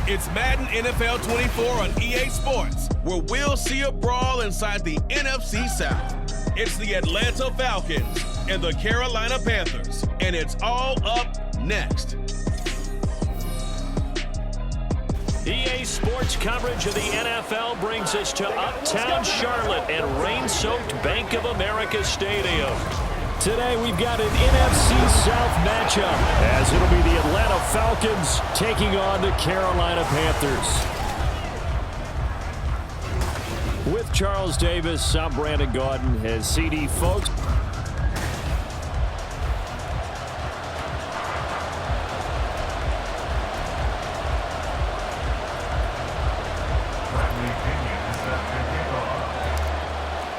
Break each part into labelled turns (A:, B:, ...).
A: It's Madden NFL 24 on EA Sports, where we'll see a brawl inside the NFC South. It's the Atlanta Falcons and the Carolina Panthers, and it's all up next.
B: EA Sports coverage of the NFL brings us to Uptown Charlotte and rain-soaked Bank of America Stadium. Today we've got an NFC South matchup, as it'll be the Atlanta Falcons taking on the Carolina Panthers. With Charles Davis, I'm Brandon Gaudin as CD folks.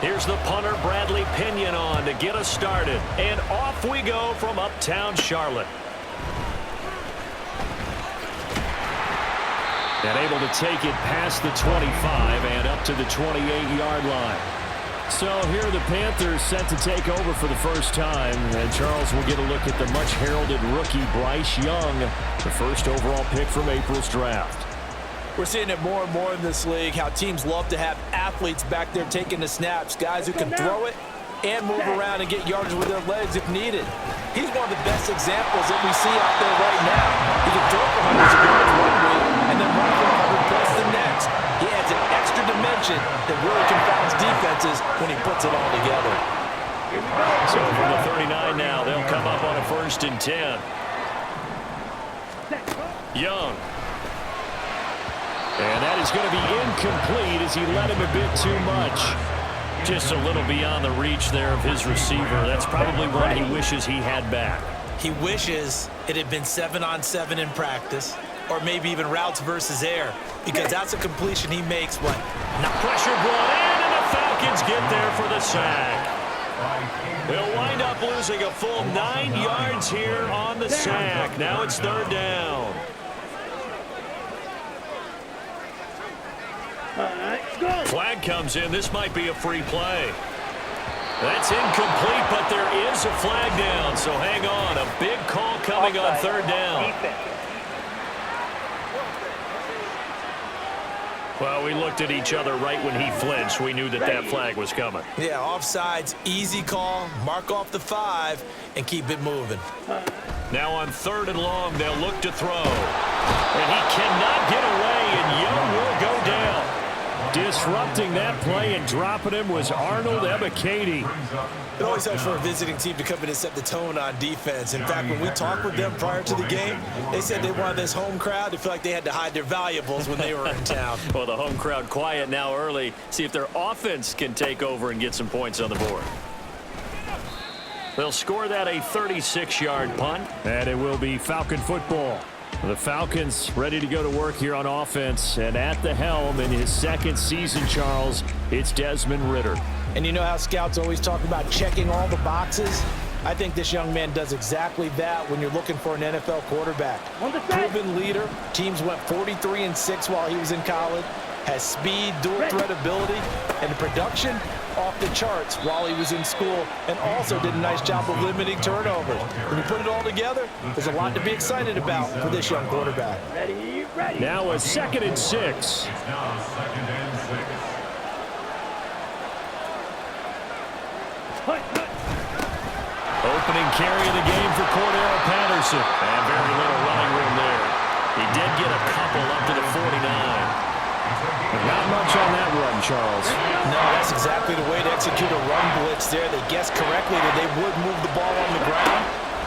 B: Here's the punter, Bradley Pinion, on to get us started. And off we go from Uptown Charlotte. And able to take it past the 25 and up to the 28-yard line. So here are the Panthers set to take over for the first time. And Charles will get a look at the much-heralded rookie Bryce Young, the first overall pick from April's draft.
C: We're seeing it more and more in this league, how teams love to have athletes back there taking the snaps, guys who can throw it and move around and get yardage with their legs if needed. He's one of the best examples that we see out there right now. He can throw for hundreds of yards one week and then run for 100 plus the next. He adds an extra dimension that really confounds defenses when he puts it all together.
B: So from the 39 now, they'll come up on a 1st and 10. Young. And that is going to be incomplete as he led him a bit too much. Just a little beyond the reach there of his receiver. That's probably one he wishes he had back.
C: He wishes it had been 7-on-7 in practice, or maybe even routes versus air, because that's a completion he makes. What?
B: Not pressure brought in, and the Falcons get there for the sack. They'll wind up losing a full 9 yards here on the sack. Now it's 3rd down. Flag comes in. This might be a free play. That's incomplete, but there is a flag down, so hang on. A big call coming on 3rd down. Well, we looked at each other right when he flinched. We knew that that flag was coming.
C: Yeah, offsides, easy call, mark off the 5, and keep it moving.
B: Now on 3rd and long, they'll look to throw. And he cannot get away, and Young will go down. Disrupting that play and dropping him was Arnold Ebiketie.
C: It always helps for a visiting team to come in and set the tone on defense. In fact, when we talked with them prior to the game, they said they wanted this home crowd to feel like they had to hide their valuables when they were in town.
B: Well, the home crowd quiet now early. See if their offense can take over and get some points on the board. They'll score that a 36-yard punt. And it will be Falcon football. The Falcons ready to go to work here on offense, and at the helm in his 2nd season, Charles, it's Desmond Ridder.
C: And you know how scouts always talk about checking all the boxes? I think this young man does exactly that when you're looking for an NFL quarterback. Proven leader, teams went 43-6 while he was in college, has speed, dual threat ability, and the production off the charts while he was in school, and also did a nice job of limiting turnovers. When you put it all together, there's a lot to be excited about for this young quarterback.
B: Now a 2nd and 6. Opening carry of the game for Cordero Patterson. And very little running room there. He did get a couple up to the 49. Not much on that run, Charles.
C: No, that's exactly the way to execute a run blitz there. They guessed correctly that they would move the ball on the ground,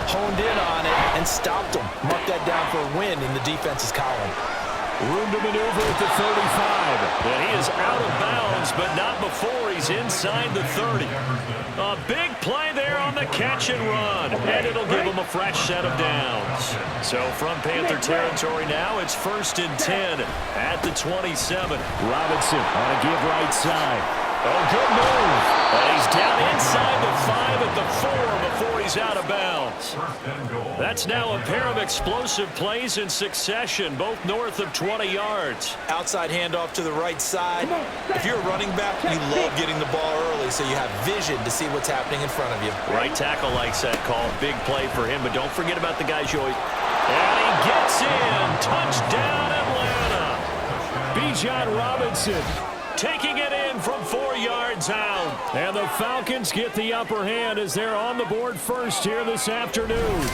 C: honed in on it, and stopped them. Marked that down for a win in the defense's column.
B: Room to maneuver at the 35. And he is out of bounds, but not before he's inside the 30. A big play there on the catch and run. And it'll give him a fresh set of downs. So from Panther territory now, it's 1st and 10 at the 27.
D: Robinson on a give right side.
B: Oh, good move. And he's down inside the 5 at the 4 before he's out of bounds. That's now a pair of explosive plays in succession, both north of 20 yards.
C: Outside handoff to the right side. If you're a running back, you love getting the ball early so you have vision to see what's happening in front of you.
B: Right tackle likes that call. Big play for him, but don't forget about the guys you always... And he gets in. Touchdown, Atlanta. Bijan Robinson taking it in from 4 yards out. And the Falcons get the upper hand as they're on the board first here this afternoon.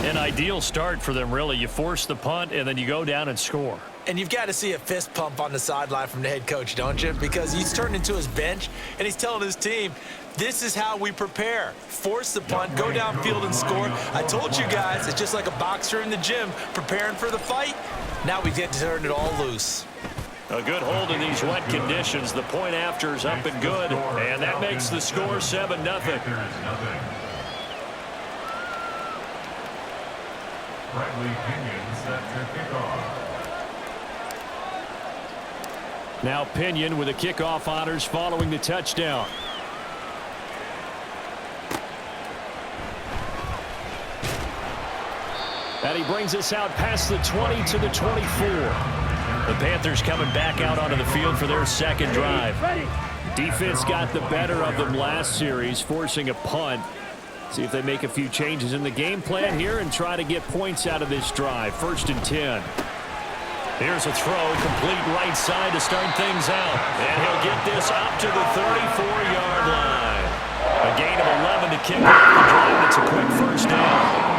B: An ideal start for them, really. You force the punt, and then you go down and score.
C: And you've got to see a fist pump on the sideline from the head coach, don't you? Because he's turned into his bench, and he's telling his team, this is how we prepare. Force the punt, go downfield and score. I told you guys, it's just like a boxer in the gym preparing for the fight. Now we get to turn it all loose.
B: A good hold in these wet conditions. The point after is up and good, and that makes the score 7-0. Now Pinion with the kickoff honors following the touchdown. And he brings us out past the 20 to the 24. The Panthers coming back out onto the field for their second drive. Defense got the better of them last series, forcing a punt. See if they make a few changes in the game plan here and try to get points out of this drive. 1st and 10. Here's a throw, complete right side to start things out. And he'll get this up to the 34-yard line. A gain of 11 to kick off the drive. It's a quick first down.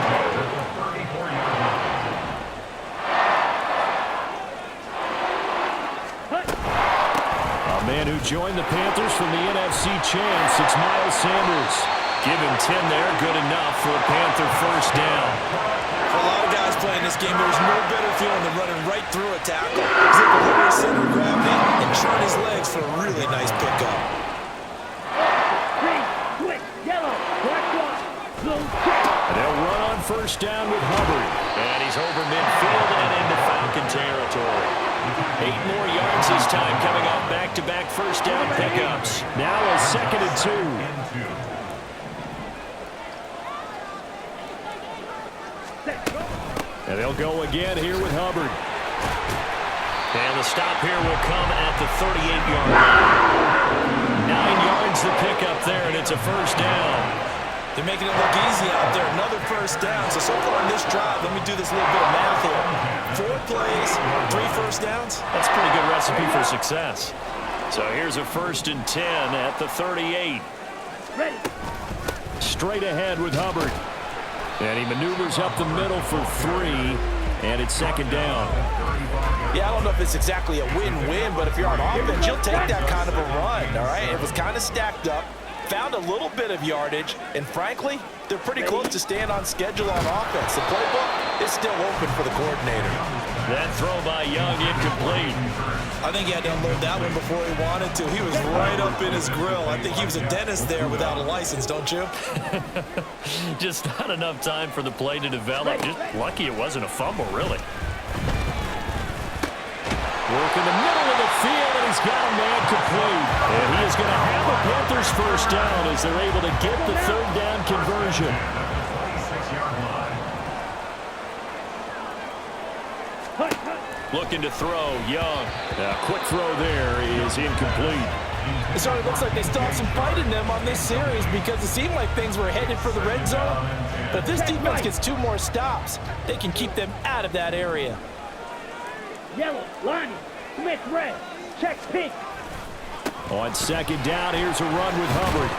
B: A man who joined the Panthers from the NFC champs, it's Miles Sanders. Give him 10 there, good enough for a Panther first down.
C: For a lot of guys playing this game, there's no better feeling than running right through a tackle. He's able to lower his center of gravity and turn his legs for a really nice pickup.
B: And they'll run on first down with Hubbard. And he's over midfield and into Falcon territory. 8 more yards this time coming off back-to-back first down pickups. Now a 2nd and 2. And they'll go again here with Hubbard. And the stop here will come at the 38-yard line. 9 yards the pickup there, and it's a first down.
C: They're making it look easy out there. Another first down. So far on this drive, let me do this little bit of math here. 4 plays, 3 first downs.
B: That's a pretty good recipe for success. So here's a 1st and 10 at the 38.
E: Ready.
B: Straight ahead with Hubbard. And he maneuvers up the middle for 3, and it's 2nd down.
C: Yeah, I don't know if it's exactly a win-win, but if you're on offense, you'll take that kind of a run, all right? It was kind of stacked up, found a little bit of yardage, and frankly, they're pretty close to staying on schedule on offense. The playbook is still open for the coordinator.
B: That throw by Young incomplete.
C: I think he had to unload that one before he wanted to. He was right up in his grill. I think he was a dentist there without a license, don't you?
B: Just not enough time for the play to develop. Just lucky it wasn't a fumble, really. Work in the middle of the field, and he's got a man complete. And he is going to have the Panthers first down as they're able to get the 3rd down conversion. Looking to throw, Young. A quick throw there is incomplete.
C: It certainly looks like they still have some fight in them on this series because it seemed like things were headed for the red zone. But if this defense gets 2 more stops, they can keep them out of that area.
E: Yellow, Lonnie, Smith, red, check pink.
B: On 2nd down, here's a run with Hubbard.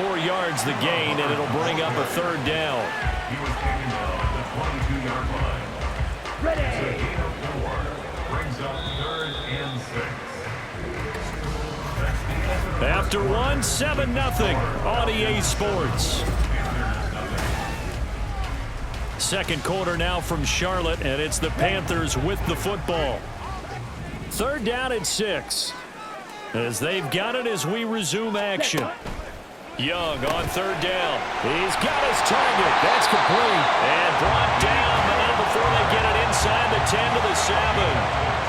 B: 4 yards the gain, and it'll bring up a 3rd down.
F: He was taken down at the 22-yard line.
E: Ready.
F: Brings up 3rd and 6.
B: After 1, 7-0 on EA Sports. 2nd quarter now from Charlotte, and it's the Panthers with the football. 3rd down and 6. As they've got it as we resume action. Young on 3rd down. He's got his target. That's complete. And brought down, but not before they get it inside the 10 to the 7.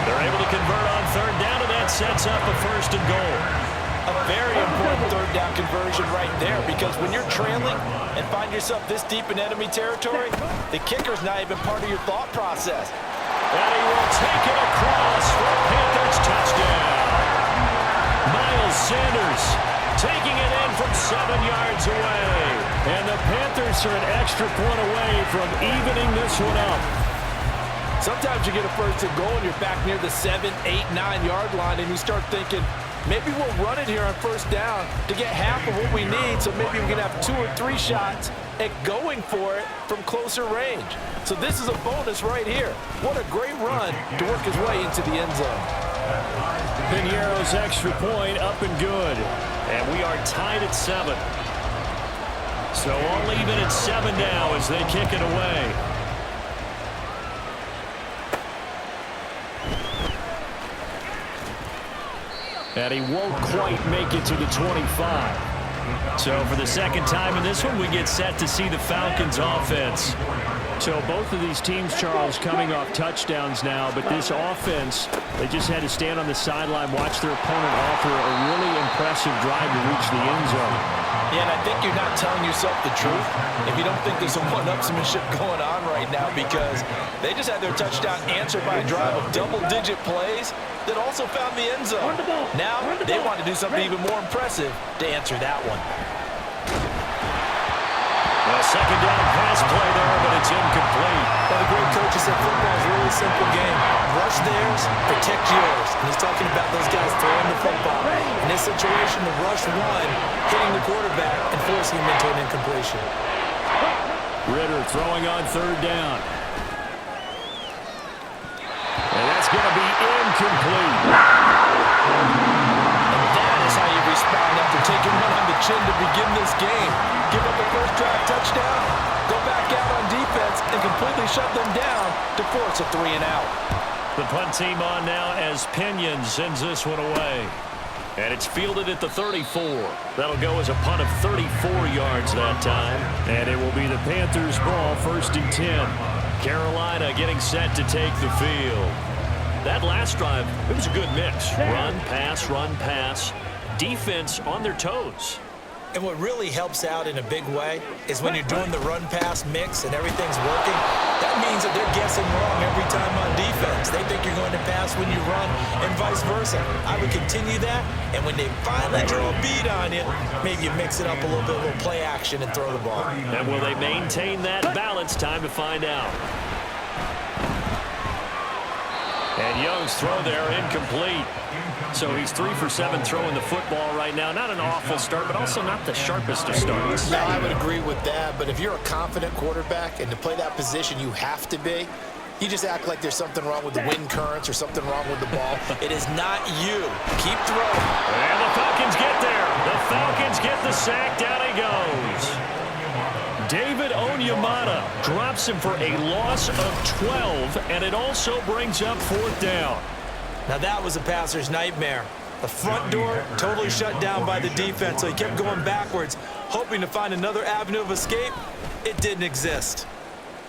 B: They're able to convert on 3rd down, and that sets up a 1st and goal.
C: A very important 3rd down conversion right there because when you're trailing and find yourself this deep in enemy territory, the kicker's not even part of your thought process.
B: And he will take it across for a Panthers touchdown. Miles Sanders taking it in from 7 yards away. And the Panthers are an extra point away from evening this one up.
C: Sometimes you get a first and goal and you're back near the 7, 8, 9-yard line, and you start thinking, maybe we'll run it here on first down to get half of what we need, so maybe we can have 2 or 3 shots at going for it from closer range. So this is a bonus right here. What a great run to work his way into the end zone.
B: Piñeiro's extra point up and good. And we are tied at 7. So all even at 7 now as they kick it away. And he won't quite make it to the 25. So for the second time in this one, we get set to see the Falcons offense.
D: So both of these teams, Charles, coming off touchdowns now, but this offense, they just had to stand on the sideline, watch their opponent offer a really impressive drive to reach the end zone.
C: Yeah, and I think you're not telling yourself the truth if you don't think there's some one-upsmanship going on right now, because they just had their touchdown answered by a drive of double-digit plays that also found the end zone. Now they want to do something even more impressive to answer that one.
B: Well, second down pass play there, but it's incomplete.
C: Well, the great coach said football is a really simple game. Rush theirs, protect yours. And he's talking about those guys throwing the football. In this situation, the rush one, hitting the quarterback and forcing him into an incompletion.
D: Ritter throwing on third down. And that's going to be incomplete.
C: And that is how you respond after taking one on the chin to begin this game. Give up a first drive touchdown, go back out on defense, and completely shut them down to force a 3-and-out.
B: The punt team on now as Pinion sends this one away. And it's fielded at the 34. That'll go as a punt of 34 yards that time.
D: And it will be the Panthers' ball, 1st and 10.
B: Carolina getting set to take the field. That last drive, it was a good mix. Run, pass, defense on their toes.
C: And what really helps out in a big way is when you're doing the run-pass mix and everything's working, that means that they're guessing wrong every time on defense. They think you're going to pass when you run and vice versa. I would continue that, and when they finally draw a beat on you, maybe you mix it up a little bit, a little play action, and throw the ball.
B: And will they maintain that balance? Time to find out. And Young's throw there incomplete. So he's 3 for 7 throwing the football right now. Not an awful start, but also not the sharpest of starts.
C: No, I would agree with that, but if you're a confident quarterback and to play that position you have to be, you just act like there's something wrong with the wind currents or something wrong with the ball. It is not you. Keep throwing.
B: And the Falcons get there. The Falcons get the sack. Down he goes. David Onyemata drops him for a loss of 12, and it also brings up 4th down.
C: Now that was a passer's nightmare. The front door totally shut down by the defense, so he kept going backwards, hoping to find another avenue of escape. It didn't exist.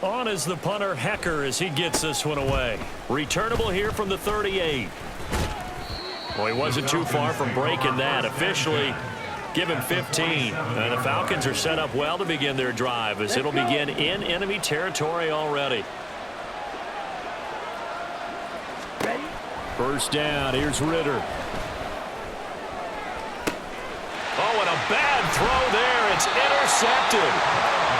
B: On is the punter Hecker as he gets this one away. Returnable here from the 38. Well, he wasn't too far from breaking that. Officially, give him 15. And the Falcons are set up well to begin their drive as it'll begin in enemy territory already.
D: First down, here's Ritter.
B: Oh, and a bad throw there. It's intercepted.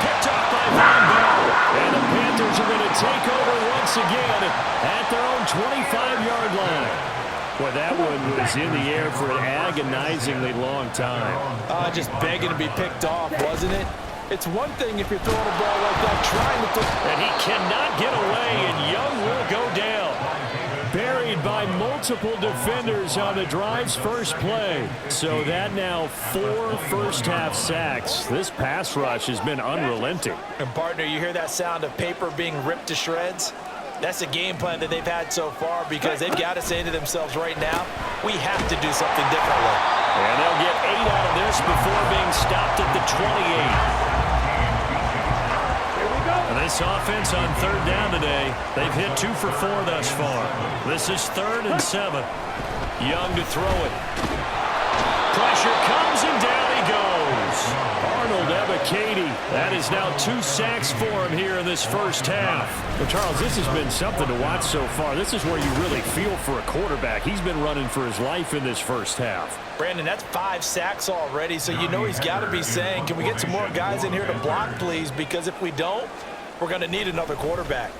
B: Picked off by Von Bell.
D: And the Panthers are going to take over once again at their own 25-yard line. Boy, that one was in the air for an agonizingly long time.
C: Just begging to be picked off, wasn't it? It's one thing if you're throwing a ball like that, trying to throw.
B: And he cannot get away, and Young will go down.
D: Buried by multiple defenders on the drive's first play. So that now 4 first-half sacks. This pass rush has been unrelenting.
C: And partner, you hear that sound of paper being ripped to shreds? That's the game plan that they've had so far, because they've got to say to themselves right now, we have to do something differently.
B: And they'll get 8 out of this before being stopped at the 28. And this offense on 3rd down today, they've hit 2 for 4 thus far. This is 3rd and 7. Young to throw it. Pressure comes and down he goes.
D: Arnold Ebiketie. That is now 2 sacks for him here in this first half. Well, Charles, this has been something to watch so far. This is where you really feel for a quarterback. He's been running for his life in this first half.
C: Brandon, that's 5 sacks already, so you know he's got to be saying, can we get some more guys in here to block, please? Because if we don't, we're going to need another quarterback.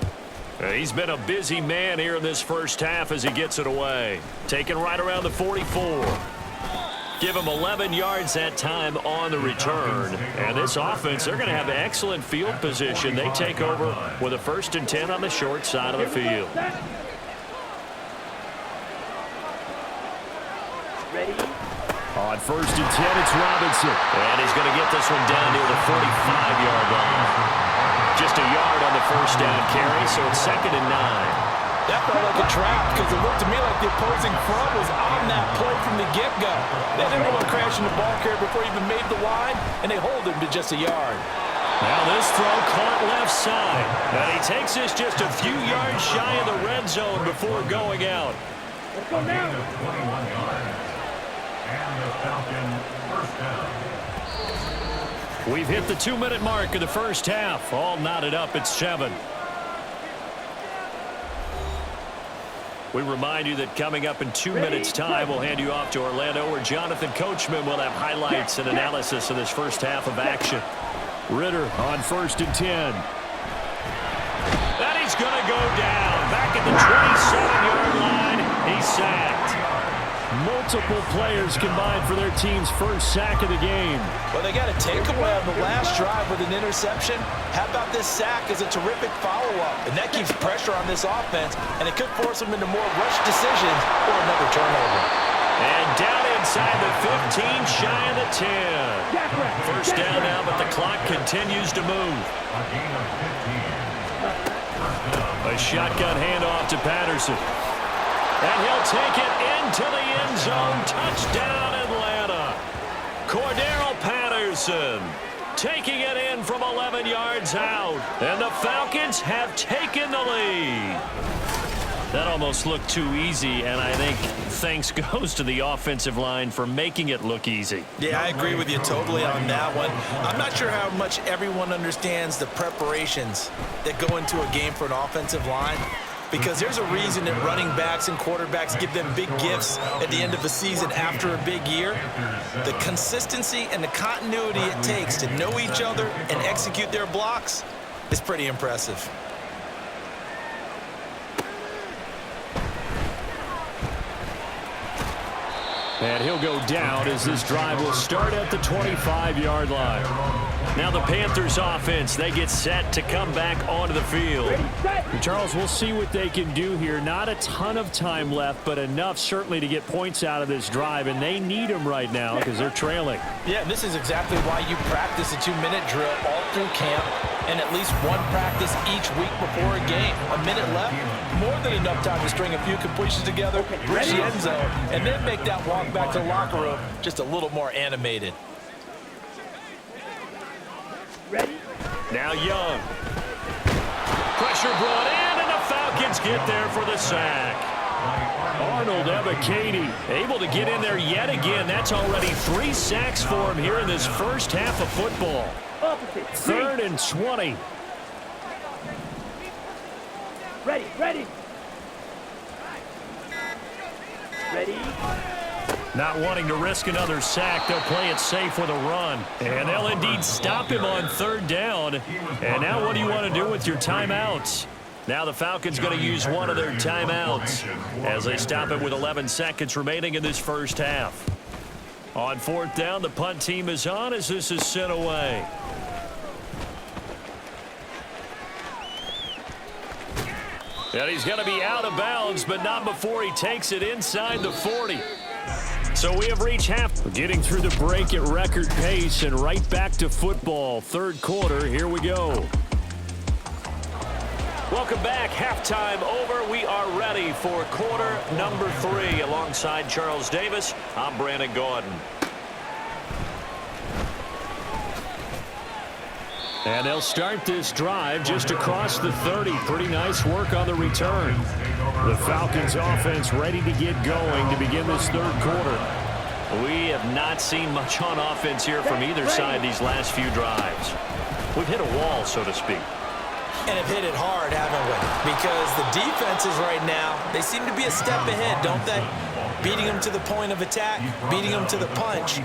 B: He's been a busy man here in this first half as he gets it away. Taken right around the 44. Give him 11 yards that time on the return. And this offense, they're going to have excellent field position. They take over with a 1st and 10 on the short side of the field.
E: Ready?
D: On 1st and 10, it's Robinson.
B: And he's going to get this one down near the 45-yard line. Just a yard on the first down carry, so it's 2nd and 9.
C: That felt like a trap because it looked to me like the opposing front was on that play from the get-go. They didn't want to crash in the ball carrier before he even made the line, and they hold him to just a yard.
B: Now this throw caught left side. And he takes this just a few yards shy of the red zone before going out.
E: Let's go now.
F: 21 yards. And the Falcon first down.
B: We've hit the 2-minute mark of the first half. All knotted up at 7. We remind you that coming up in 2 minutes' time, we'll hand you off to Orlando, where Jonathan Coachman will have highlights and analysis of this first half of action.
D: Ritter on 1st and 10.
B: And he's going to go down. Back at the 27-yard line. He's sacked.
D: Multiple players combined for their team's first sack of the game.
C: Well, they got a takeaway on the last drive with an interception. How about this sack as a terrific follow-up? And that keeps pressure on this offense, and it could force them into more rush decisions or another turnover.
B: And down inside the 15, shy of the 10. First down now, but the clock continues to move.
F: A gain of 15.
B: A shotgun handoff to Patterson. And he'll take it into the end zone. Touchdown, Atlanta. Cordero Patterson taking it in from 11 yards out. And the Falcons have taken the lead. That almost looked too easy, and I think thanks goes to the offensive line for making it look easy.
C: Yeah, I agree with you totally on that one. I'm not sure how much everyone understands the preparations that go into a game for an offensive line, because there's a reason that running backs and quarterbacks give them big gifts at the end of the season after a big year. The consistency and the continuity it takes to know each other and execute their blocks is pretty impressive.
D: And he'll go down as this drive will start at the 25-yard line.
B: Now the Panthers offense, they get set to come back onto the field.
D: Charles, we'll see what they can do here. Not a ton of time left, but enough certainly to get points out of this drive, and they need them right now because they're trailing.
C: Yeah, this is exactly why you practice a 2-minute drill all through camp and at least one practice each week before a game. A minute left, more than enough time to string a few completions together, reach the end zone, and then make that walk back to the locker room just a little more animated.
E: Ready?
B: Now Young. Pressure brought in, and the Falcons get there for the sack.
D: Arnold Ebiketie
B: Able to get in there yet again. That's already 3 sacks for him here in this first half of football.
E: Opposite.
D: 3rd and 20.
E: Ready, ready. Ready.
B: Not wanting to risk another sack, they'll play it safe with a run. And they'll indeed stop him on 3rd down. And now what do you want to do with your timeouts? Now the Falcons going to use one of their timeouts as they stop it with 11 seconds remaining in this first half. On 4th down, the punt team is on as this is sent away. And he's going to be out of bounds, but not before he takes it inside the 40. So we have reached half.
D: Getting through the break at record pace and right back to football. 3rd quarter, here we go.
B: Welcome back. Halftime over. We are ready for quarter number 3. Alongside Charles Davis, I'm Brandon Gordon.
D: And they'll start this drive just across the 30. Pretty nice work on the return. The Falcons offense ready to get going to begin this 3rd quarter.
B: We have not seen much on offense here from either side these last few drives. We've hit a wall, so to speak.
C: And have hit it hard, haven't we? Because the defenses right now, they seem to be a step ahead, don't they? beating them to the point of attack, beating them to the punch.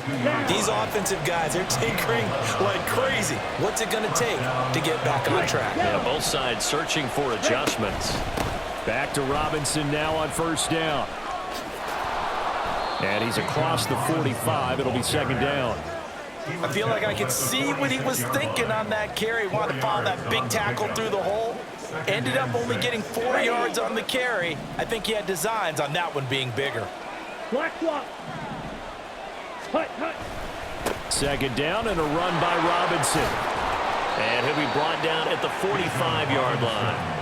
C: These offensive guys, they're tinkering like crazy. What's it going to take to get back on track?
B: Yeah, both sides searching for adjustments.
D: Back to Robinson now on first down. And he's across the 45. It'll be second down.
C: I feel like I could see what he was thinking on that carry. Wanted to follow that big tackle through the hole. Ended up only getting 4 yards on the carry. I think he had designs on that one being bigger.
E: Black swap. Hut, hut.
D: Second down and a run by Robinson.
B: And he'll be brought down at the 45-yard line.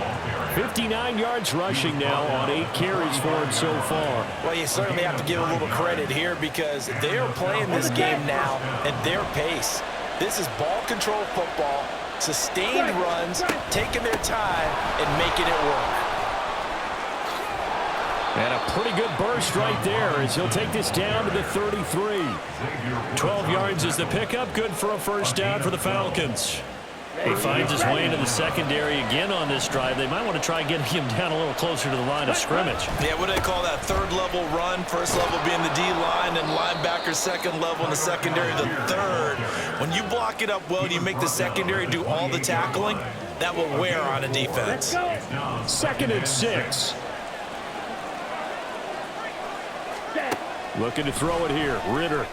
D: 59 yards rushing now on 8 carries for him so far.
C: Well, you certainly have to give a little credit here because they are playing this game now at their pace. This is ball control football, sustained runs, taking their time and making it work.
D: And a pretty good burst right there as he'll take this down to the 33.
B: 12 yards is the pickup. Good for a first down for the Falcons. He finds his way into the secondary again on this drive. They might want to try getting him down a little closer to the line of scrimmage.
C: Yeah, what do they call that? Third level run. First level being the D-line and linebacker second level in the secondary the third. When you block it up well and you make the secondary do all the tackling, that will wear on a defense.
D: Second and 6. Looking to throw it here. Ritter.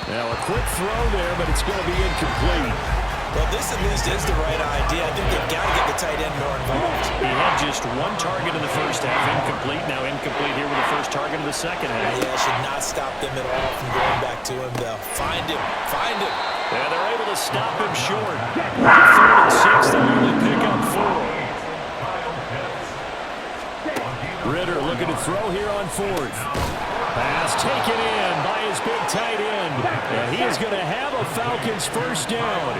D: Now a quick throw there, but it's going to be incomplete.
C: Well, this at least is the right idea. I think they've got to get the tight end more involved.
B: He had just one target in the first half, incomplete. Now incomplete here with the first target in the second half.
C: Yeah, should not stop them at all from going back to him, though. Find him. Find him.
B: And they're able to stop him short. Third and 6, they'll only pick up 4. Ritter looking to throw here on fourth. Pass taken in by his big tight end. And he is going to have a Falcons first down.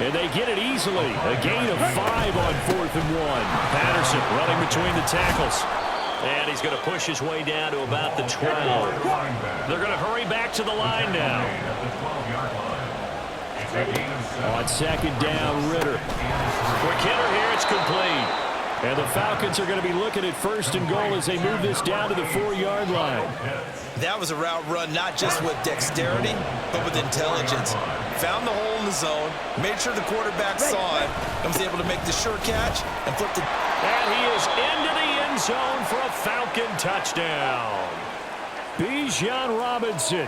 B: And they get it easily. A gain of 5 on 4th and 1. Patterson running between the tackles. And he's going to push his way down to about the 12. They're going to hurry back to the line now.
D: On second down, Ritter.
B: Quick hitter here, it's complete.
D: And the Falcons are going to be looking at first and goal as they move this down to the 4-yard line.
C: That was a route run not just with dexterity, but with intelligence. Found the hole in the zone, made sure the quarterback saw it, and was able to make the sure catch and flip the...
B: And he is into the end zone for a Falcon touchdown.
D: Bijan Robinson.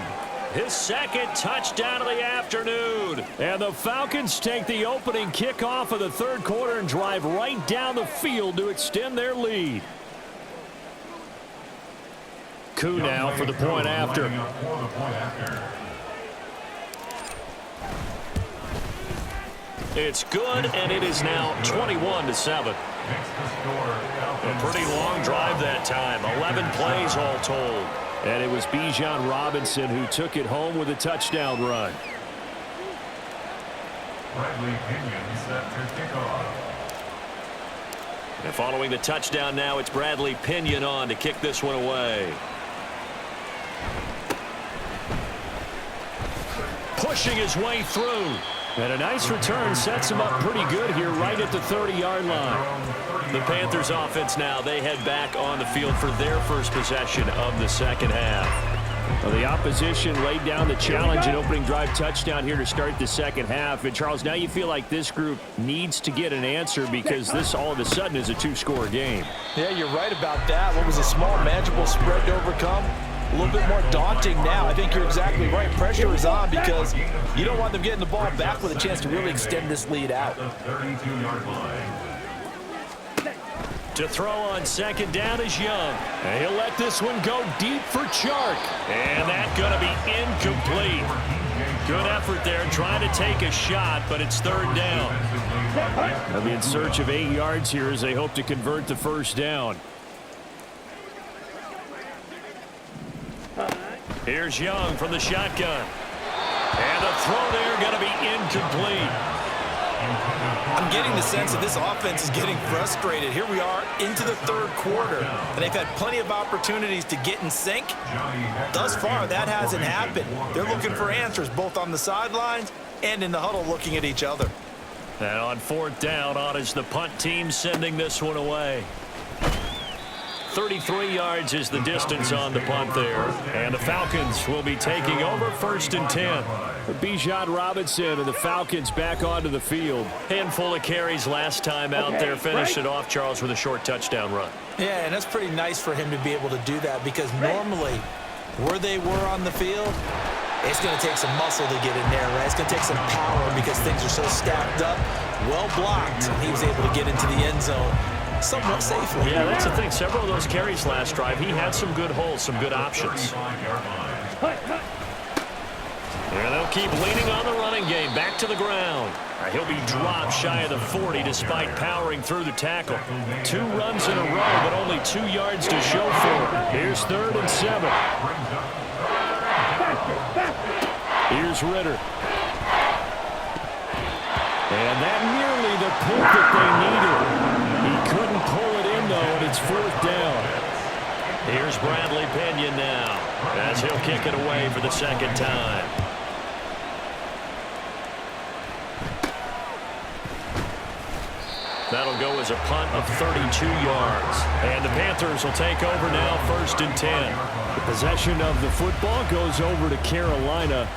B: His second touchdown of the afternoon.
D: And the Falcons take the opening kickoff of the third quarter and drive right down the field to extend their lead. Koo now for the point after.
B: It's good, and it is now 21-7. A pretty long drive that time. 11 plays all told.
D: And it was Bijan Robinson who took it home with a touchdown run.
F: Bradley Pinion set to kick off.
B: And following the touchdown now, it's Bradley Pinion on to kick this one away. Pushing his way through.
D: And a nice return sets him up pretty good here right at the 30-yard line.
B: The Panthers offense now, they head back on the field for their first possession of the second half.
D: Well, the opposition laid down the challenge and opening drive touchdown here to start the second half. And, Charles, now you feel like this group needs to get an answer because this all of a sudden is a 2-score game.
C: Yeah, you're right about that. What was a small, manageable spread to overcome? A little bit more daunting now. I think you're exactly right. Pressure is on because you don't want them getting the ball back with a chance to really extend this lead out.
B: To throw on second down is Young.
D: And he'll let this one go deep for Chark.
B: And that's going to be incomplete. Good effort there trying to take a shot, but it's third down.
D: They'll be in search of 8 yards here as they hope to convert the first down.
B: Here's Young from the shotgun. And the throw there going to be incomplete.
C: I'm getting the sense that this offense is getting frustrated. Here we are into the third quarter, and they've had plenty of opportunities to get in sync. Thus far, that hasn't happened. They're looking for answers both on the sidelines and in the huddle looking at each other.
B: And on fourth down, on is the punt team sending this one away. 33 yards is the distance on the punt there. And the Falcons will be taking over 1st and 10.
D: Bijan Robinson and the Falcons back onto the field.
B: Handful of carries last time out there. Finished it off, Charles, with a short touchdown run.
C: Yeah, and that's pretty nice for him to be able to do that because normally where they were on the field, it's going to take some muscle to get in there, right? It's going to take some power because things are so stacked up, well blocked, and he was able to get into the end zone somewhat safely.
B: Yeah, that's the thing. Several of those carries last drive, he had some good holes, some good options. Yeah, they'll keep leaning on the running game. Back to the ground. He'll be dropped shy of the 40 despite powering through the tackle. 2 runs in a row, but only 2 yards to show for it.
D: Here's 3rd and 7. Here's Ritter. And that nearly the pull that they needed. He couldn't pull it in, though, and it's 4th down.
B: Here's Bradley Pinion now as he'll kick it away for the 2nd time. That'll go as a punt of 32 yards. And the Panthers will take over now 1st and 10.
D: The possession of the football goes over to Carolina.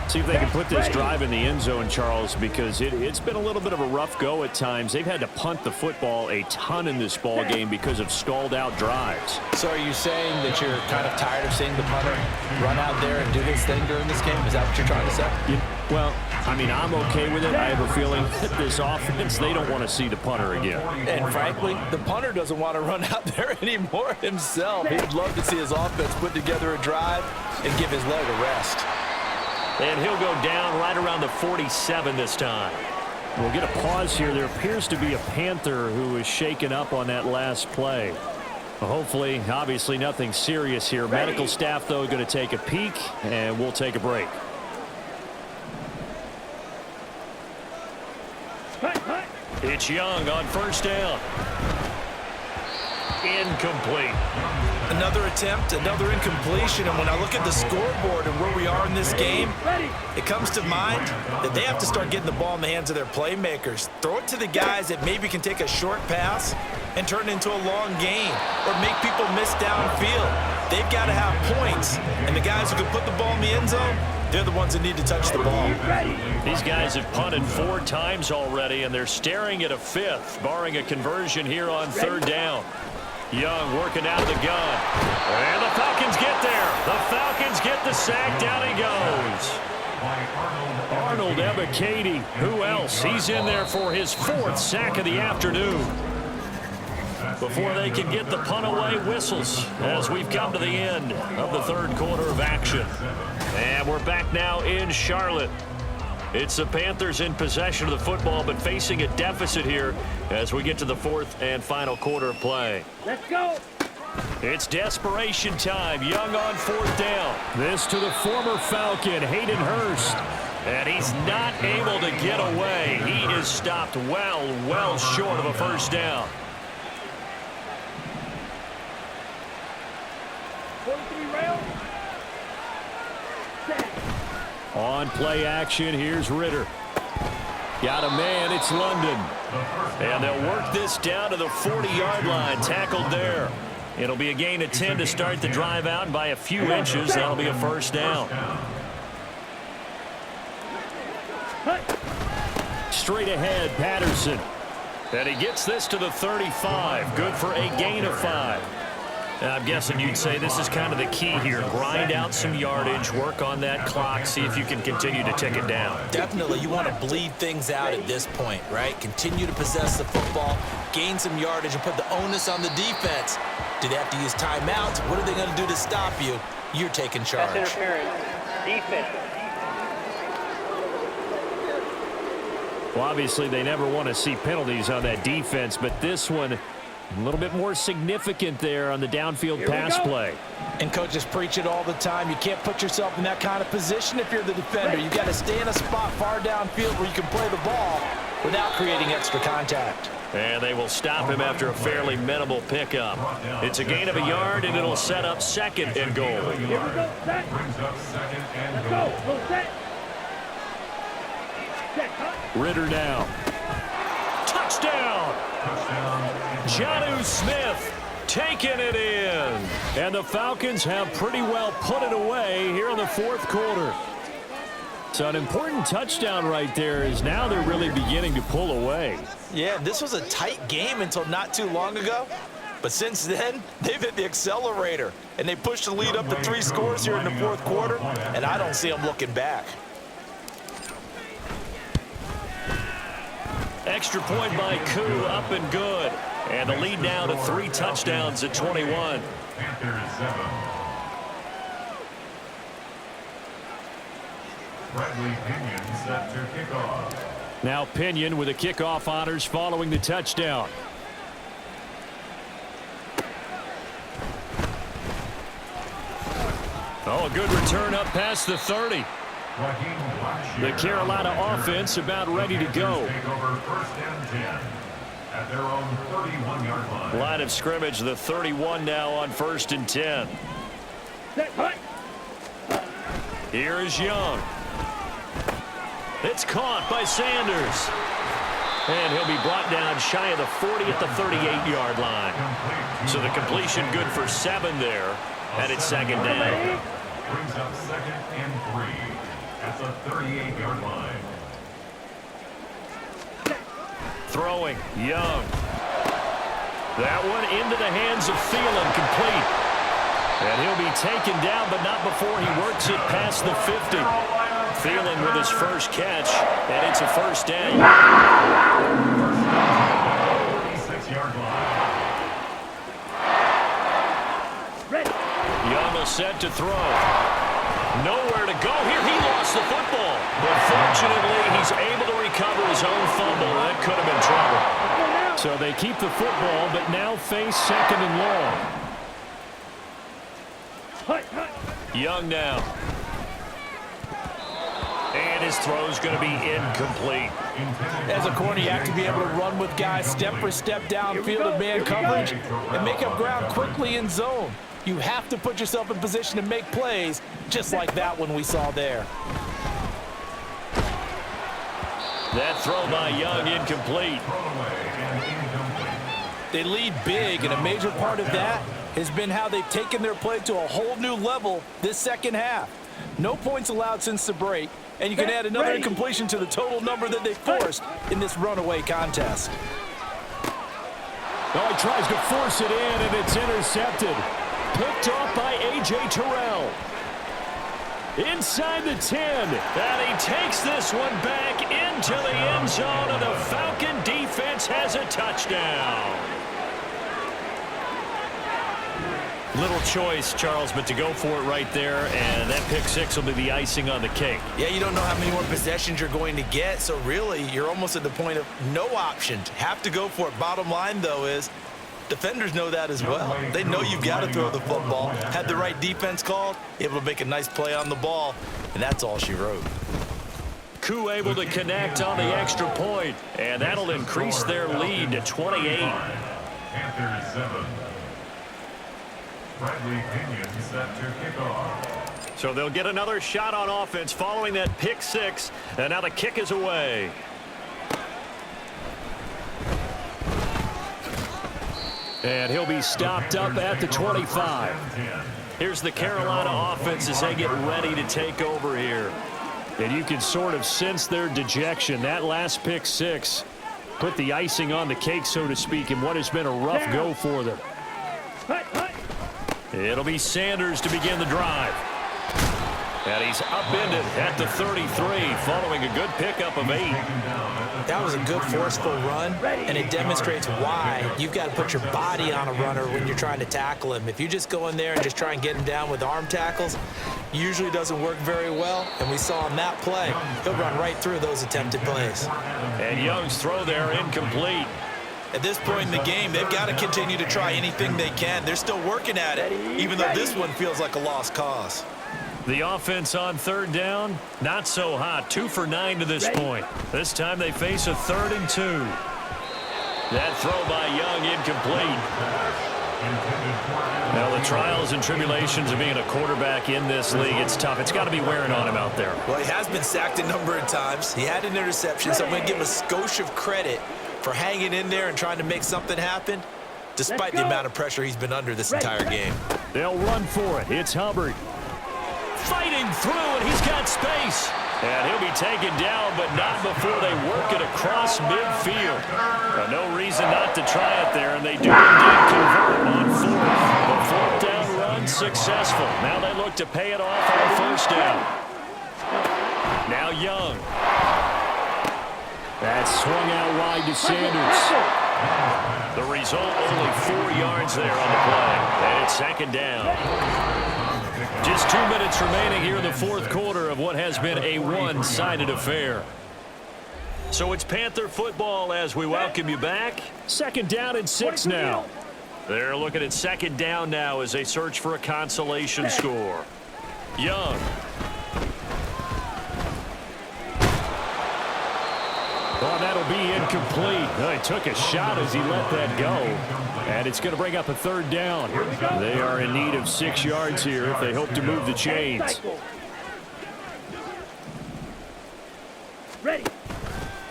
D: See if they can put this drive in the end zone, Charles, because it's been a little bit of a rough go at times. They've had to punt the football a ton in this ball game because of stalled-out drives.
C: So are you saying that you're kind of tired of seeing the punter run out there and do his thing during this game? Is that what you're trying to say?
D: Well, I mean, I'm okay with it. I have a feeling that this offense, they don't want to see the punter again.
C: And frankly, the punter doesn't want to run out there anymore himself. He'd love to see his offense put together a drive and give his leg a rest.
B: And he'll go down right around the 47 this time.
D: We'll get a pause here. There appears to be a Panther who is shaken up on that last play. Well, hopefully, obviously nothing serious here. Medical staff, though, going to take a peek, and we'll take a break.
B: It's Young on 1st down. Incomplete.
C: Another attempt, another incompletion, and when I look at the scoreboard and where we are in this game, it comes to mind that they have to start getting the ball in the hands of their playmakers. Throw it to the guys that maybe can take a short pass and turn it into a long gain or make people miss downfield. They've got to have points, and the guys who can put the ball in the end zone, they're the ones that need to touch the ball.
B: These guys have punted 4 times already, and they're staring at a 5th, barring a conversion here on 3rd down. Young working out of the gun. And the Falcons get there. The Falcons get the sack. Down he goes.
D: Arnold Ebiketie. Who else? He's in there for his 4th sack of the afternoon.
B: Before they can get the punt away, whistles as we've come to the end of the 3rd quarter of action. And we're back now in Charlotte. It's the Panthers in possession of the football, but facing a deficit here as we get to the 4th and final quarter of play.
E: Let's go.
B: It's desperation time. Young on 4th down.
D: This to the former Falcon, Hayden Hurst.
B: And he's not able to get away. He is stopped well short of a 1st down.
E: 43 rail.
D: On play action, here's Ritter. Got a man, it's London.
B: And they'll work this down to the 40-yard line, tackled there. It'll be a gain of 10 to start the drive out, and by a few inches, that'll be a 1st down.
D: Straight ahead, Patterson.
B: And he gets this to the 35, good for a gain of 5. I'm guessing you'd say this is kind of the key here. Grind out some yardage, work on that clock, see if you can continue to tick it down.
C: Definitely, you want to bleed things out at this point, right? Continue to possess the football, gain some yardage, and put the onus on the defense. Do they have to use timeouts? What are they going to do to stop you? You're taking charge.
E: Pass interference. Defense.
D: Well, obviously, they never want to see penalties on that defense, but this one, a little bit more significant there on the downfield pass play.
C: And coaches preach it all the time. You can't put yourself in that kind of position if you're the defender. You've got to stay in a spot far downfield where you can play the ball without creating extra contact.
B: And they will stop him after a fairly minimal pickup. It's a gain of a yard, and it'll set up 2nd and goal.
E: Here we go. Set. Let's go. Go set. Set. Cut.
D: Ritter now.
B: Touchdown! Jonnu Smith taking it in.
D: And the Falcons have pretty well put it away here in the fourth quarter. So an important touchdown right there is now they're really beginning to pull away.
C: Yeah, this was a tight game until not too long ago. But since then, they've hit the accelerator. And they pushed the lead up to 3 scores here in the fourth quarter. And I don't see them looking back.
B: Extra point by Koo, up and good. And the lead now to 3 touchdowns at 21.
F: Panthers 7. Bradley Pinion set to kickoff.
D: Now Pinion with the kickoff honors following the touchdown. Oh, a good return up past the 30. The Carolina offense about ready to go.
F: Take over first and 10 at their own 31-yard line.
B: Line of scrimmage, the 31 now on first and 10. Here is Young. It's caught by Sanders. And he'll be brought down shy of the 40 at the 38-yard line. So the completion good for 7 there. And it's second down.
F: Brings up second and 3 at the 38-yard line.
B: Throwing, Young. That one into the hands of Thielen, complete. And he'll be taken down, but not before he works it past the 50. Thielen with his first catch, and it's a first down.
F: 46-yard line.
B: Young will set to throw. Nowhere to go here. He lost the football. But fortunately, he's able to recover his own fumble. That could have been trouble.
D: So they keep the football, but now face second and long.
B: Young now. And his throw's going to be incomplete.
C: As a corner, you have to be able to run with guys step for step downfield in man coverage and make up ground quickly in zone. You have to put yourself in position to make plays, just like that one we saw there.
B: That throw by Young incomplete.
C: They lead big, and a major part of that has been how they've taken their play to a whole new level this second half. No points allowed since the break, and you can add another incompletion to the total number that they forced in this runaway contest.
D: Oh, he tries to force it in, and it's intercepted. Picked off by A.J. Terrell. Inside the 10.
B: And he takes this one back into the end zone, and the Falcon defense has a touchdown. Little choice, Charles, but to go for it right there, and that pick 6 will be the icing on the cake.
C: Yeah, you don't know how many more possessions you're going to get, so really you're almost at the point of no options. Have to go for it. Bottom line, though, is defenders know that as well. They know you've got to throw the football. Had the right defense called, able to make a nice play on the ball, and that's all she wrote.
B: Koo able to connect on the extra point, and that'll increase their lead to 28.
F: Panthers 7. Bradley Pinion set to kickoff.
B: So they'll get another shot on offense following that pick 6, and now the kick is away.
D: And he'll be stopped up at the 25.
B: Here's the Carolina offense as they get ready to take over here.
D: And you can sort of sense their dejection. That last pick 6 put the icing on the cake, so to speak, in what has been a rough go for them.
B: It'll be Sanders to begin the drive. And he's upended at the 33 following a good pickup of 8.
C: That was a good forceful run, and it demonstrates why you've got to put your body on a runner when you're trying to tackle him. If you just go in there and just try and get him down with arm tackles, usually doesn't work very well, and we saw on that play, he'll run right through those attempted plays.
B: And Young's throw there incomplete.
C: At this point in the game, they've got to continue to try anything they can. They're still working at it, even though this one feels like a lost cause.
B: The offense on third down, not so hot. 2 for 9 to this point. This time they face a 3rd and 2. That throw by Young incomplete. Now the trials and tribulations of being a quarterback in this league, it's tough. It's got to be wearing on him out there.
C: Well, he has been sacked a number of times. He had an interception, so I'm going to give him a skosh of credit for hanging in there and trying to make something happen. despite the amount of pressure he's been under this entire game.
D: They'll run for it. It's Hubbard.
B: Fighting through, and he's got space. And he'll be taken down, but not before they work it across midfield. No reason not to try it there, and they do indeed convert on fourth. The fourth down run successful. Now they look to pay it off on first down. Now Young. That's swung out wide to Sanders. The result, only 4 yards there on the play. And it's second down. Just 2 minutes remaining here in the fourth quarter of what has been a one-sided affair. So it's Panther football as we welcome you back.
D: Second down and 6 now.
B: They're looking at second down now as they search for a consolation score. Young.
D: Well, that'll be incomplete. He took a shot as he let that go. And it's going to bring up a third down. They are in need of 6 yards here if they hope to move the chains.
G: Ready.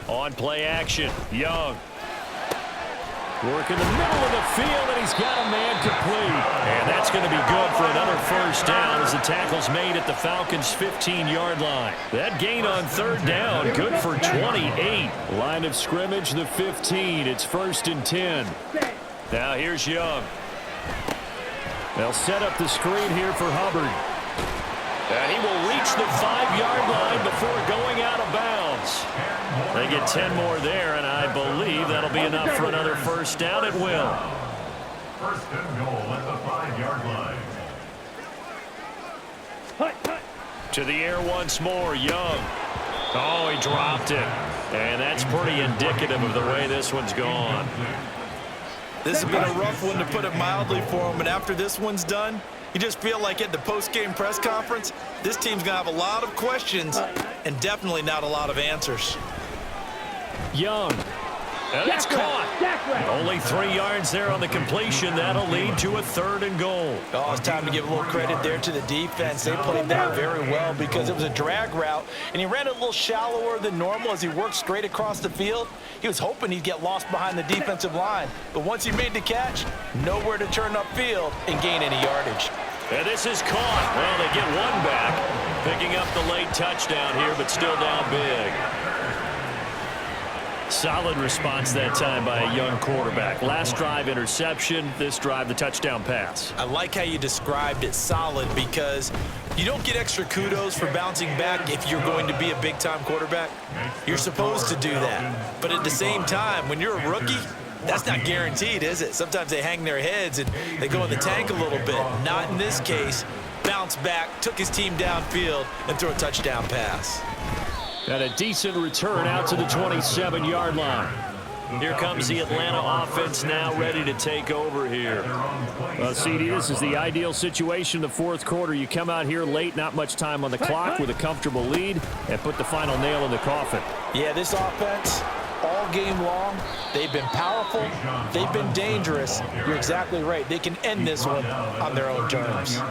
B: On play action, Young.
D: Work in the middle of the field, and he's got a man complete.
B: And that's going to be good for another first down as the tackle's made at the Falcons' 15-yard line. That gain on third down, good for 28.
D: Line of scrimmage, the 15. It's 1st and 10.
B: Now here's Young.
D: They'll set up the screen here for Hubbard.
B: And he will reach the 5-yard line before going out of bounds. They get 10 more there, and I believe that'll be enough for another first down. It will.
F: First and goal at the 5-yard line.
B: To the air once more, Young. Oh, he dropped it. And that's pretty indicative of the way this one's gone.
C: This has been a rough one, to put it mildly, for him. And after this one's done, you just feel like at the post-game press conference, this team's going to have a lot of questions and definitely not a lot of answers.
D: Young.
B: And it's caught. Only 3 yards there on the completion. That'll lead to a 3rd and goal.
C: Oh, it's time to give a little credit there to the defense. They played that very well because it was a drag route, and he ran a little shallower than normal as he worked straight across the field. He was hoping he'd get lost behind the defensive line, but once he made the catch, nowhere to turn upfield and gain any yardage.
B: And this is caught. Well, they get one back, picking up the late touchdown here, but still down big. Solid response that time by a young quarterback. Last drive, interception. This drive, the touchdown pass.
C: I like how you described it, solid, because you don't get extra kudos for bouncing back if you're going to be a big-time quarterback. You're supposed to do that. But at the same time, when you're a rookie, that's not guaranteed, is it? Sometimes they hang their heads and they go in the tank a little bit. Not in this case. Bounced back, took his team downfield, and threw a touchdown pass.
D: And a decent return out to the 27-yard line.
B: Here comes the Atlanta offense now ready to take over here.
D: Well, CD, this is the ideal situation in the fourth quarter. You come out here late, not much time on the clock, with a comfortable lead, and put the final nail in the coffin.
C: Yeah, this offense, all game long, they've been powerful, they've been dangerous. You're exactly right. They can end this one on their own terms.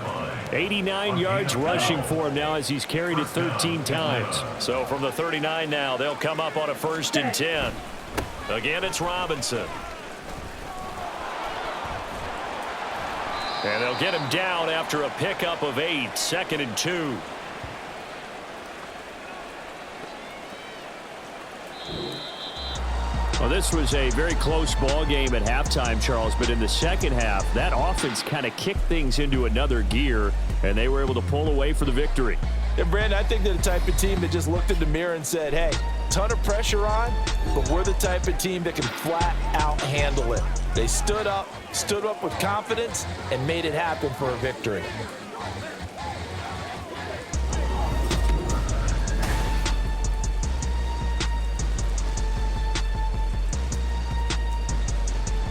D: 89 yards rushing for him now as he's carried it 13 times.
B: So from the 39 now, they'll come up on a 1st and 10. Again, it's Robinson. And they'll get him down after a pickup of 8, 2nd and 2.
D: Well, this was a very close ball game at halftime, Charles, but in the second half, that offense kind of kicked things into another gear, and they were able to pull away for the victory.
C: Yeah, Brandon, I think they're the type of team that just looked in the mirror and said, hey, ton of pressure on, but we're the type of team that can flat out handle it. They stood up with confidence, and made it happen for a victory.